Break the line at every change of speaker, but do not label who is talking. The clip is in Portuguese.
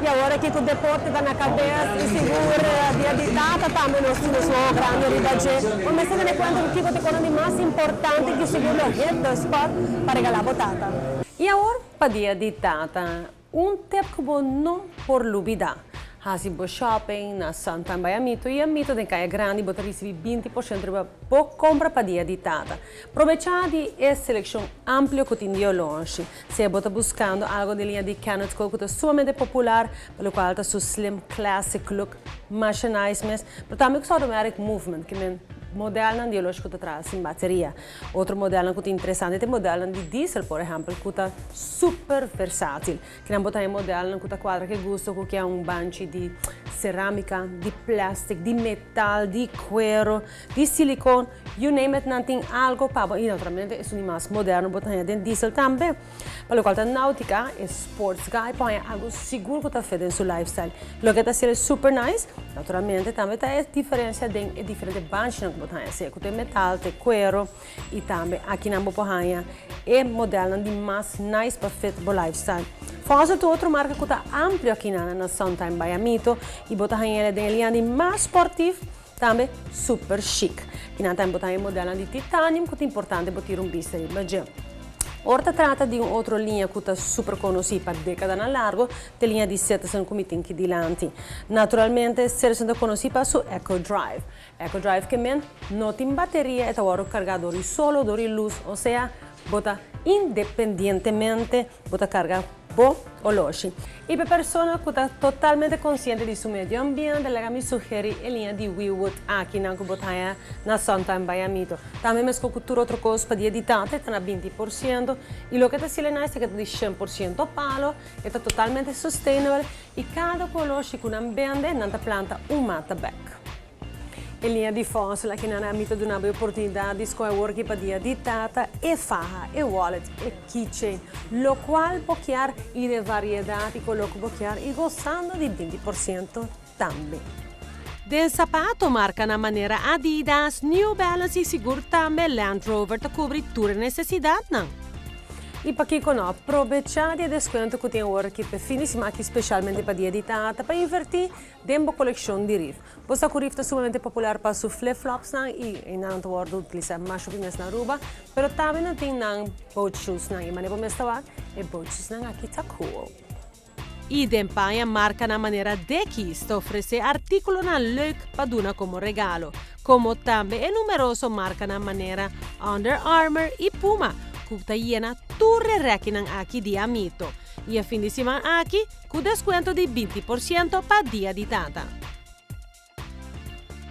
E agora que o deporte está na cabeça e segura dia de data também nos sua grande realidade. Mas se dá conta que o economia mais importante que segura o rede do sport para regalar botata.
E agora, para dia de data, tempo que vou não por lubida. Assim, vou shopping na Santa Amito e a Mito tem caia grande, vou receber 20% de boa compra para dia de data. Aproveitar de essa seleção ampla que tem de longe. Se você buscando algo de linha de Kenneth Cole que é sumamente popular, pelo qual está seu slim classic look, mais nice, mas também o automatic movement, que é modelo de hoje que traz sem bateria. Outro modelo que é interessante é o modelo de diesel, por exemplo, que é super versátil. Que não botar modelo que quadra que gosto, que é banco de cerâmica, de plástico, de metal, de cuero, de silicone, you name it, não tem algo para. E naturalmente é o mais moderno, botar de diesel também. Pelo qual a náutica é sports guy, põe algo seguro que está feito em seu lifestyle. O que está sendo super nice, naturalmente também tem a diferença de diferentes bancos que tem metal, tem cuero e também aqui na Bopohanha é modelo de mais nice para fit para lifestyle. Faz outra marca que está amplo aqui na Suntime by Amito e Bopohanha tem linha de mais esportivo, também super chic. Aqui na tem Bopohanha modelo de titânio que é importante para ter vista de budget. Ora trata di un'altra linea che è super conosciuta per decade a largo, la linea di 7 comitin che dilanti. Naturalmente, se sono conosciuta su EcoDrive. EcoDrive che men non in batteria e ora cargadori solo, dori luz, ossia, bota independentemente, bota carga o loshi. E per persone che sono totalmente conscienti di suo medio ambiente, mi suggeri a linea di WeWood aqui na Botaia na Suntime by Amito. Também me escolho outra coisa para editar, está na 20%, e o que está sendo nice é que está de 100% palo, está totalmente sustainable, e cada colossi com ambiente não planta mata back. In linea di fondo, la che non ha avuto una opportunità di work per dia di data e faja, e wallet, e keychain, lo qual può chiar in varietà di quello che può chiar e gozando di 20% también. Del sapato marca na maneira Adidas, New Balance e seguro também Land Rover para cobrir tutte necessidade, não? E para quem não aproveitar de desconto que tem agora aqui para finíssima aqui especialmente para dia de data para invertir dentro da coleção de RIF. Você que o RIF é sumamente popular para os flip-flops e não tem utilizar mais opiniões na roupa, mas também não tem boat shoes e mas não estar e boat shoes aqui está cool. E Dempanha marca na maneira de que está oferece artículo na look para dar como regalo, como também é numeroso marca na maneira Under Armour e Puma. Kuta llena turre rekinan aqui de Amito. E a fim de semana aqui, com desconto de 20% para dia de data.